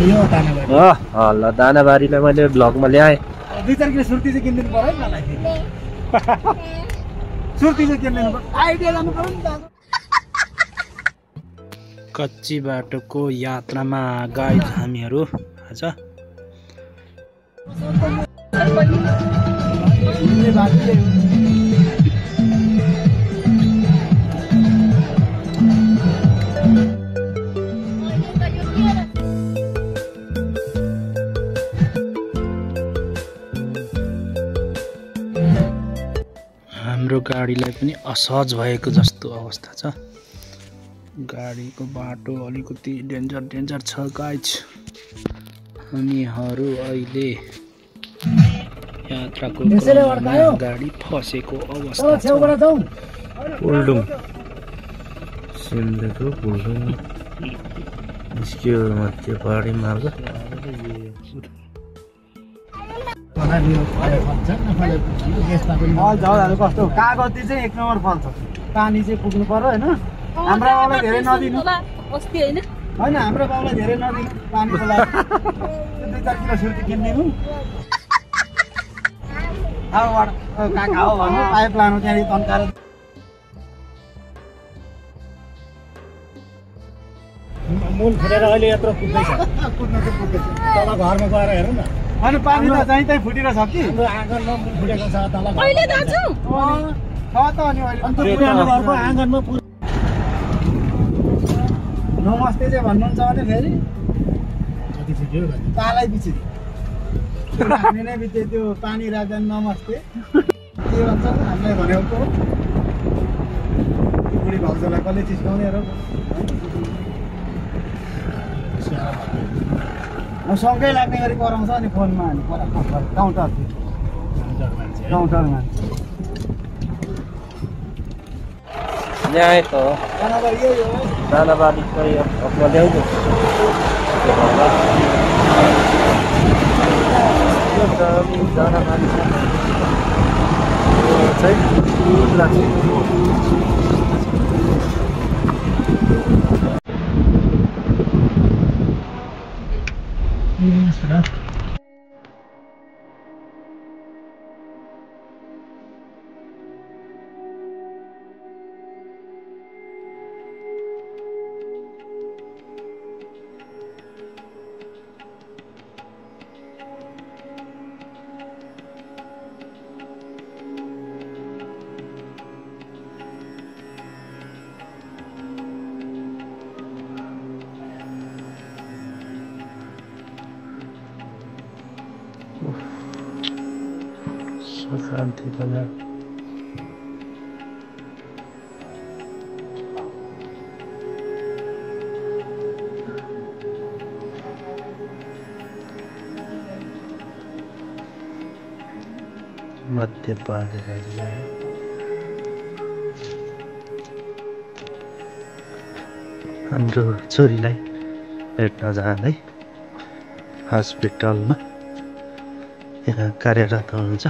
यो दानाबारी ल दानाबारीलाई मैले भ्लगमा ल्याएँ 2-4 किलो सुर्ती चाहिँ किनिदिनु पर्यो नि मलाई सुर्ती चाहिँ किनिदिनु पर्यो आइडिया लानु पर्यो नि दाजु कच्ची बाटोको यात्रामा गाइड हामीहरू आज हाम्रो गाडीलाई पनि असहज भएको जस्तो अवस्था छ गाडीको बाटो अलिकति डेन्जर छ गाइज हामीहरू अहिले यात्राको क्रममा गाडी फसेको अवस्था छ पुल्डुङ सिन्देको पुल्डुङ निस्क्यो मध्य पहाडी मार्ग कस्तो कागती चाहिँ 1 नम्बर फल्छ पानी चाहिँ पुग्नु पर्यो होइन हाम्रो बाउलाई धेरै नदिनु होइन हाम्रो बाउलाई धेरै नदिनु पानीको लागि 2-4 किलो सुर्ती किनिदिनु अब काका हो भन्नु पाइप लानु त्यहाँदेखि तन्काएर मूल फुटेर अहिले यत्रो पुग्दैछ कुद्न चाहिँ पुग्दैछ तल घरमा गएर हेरौँ न अनि पानी त चाहिँ त्यही फुटिरहेछ कि आँगनमा मूल फुटेको छ तल अहिले दाजु छ त अनि अहिले घरको आँगनमा नमस्ते चाहिँ भन्नुहुन्छ भने फेरि कति फुट्यो तालै पछि हामी नै बित्यो त्यो पानी राख्दा नमस्ते के भन्छ हामीलाई भनेको बुढी भाउजूलाई कसले चिस्काउने र सँगै लाग्ने गरी कराउँछ अनि फोनमा अनि काउन्टर मान्छे ल्याएँ त दानाबारी यही हो दानाबारी चाहिँ अपना ल्याउँछु दानाबारी चाहिँ लाग्छ शान्ति बजार मध्य पहाडी हाम्रो छोरीलाई हेर्न जाँदै हस्पिटलमा यहाँ कार्यरत हुनुहुन्छ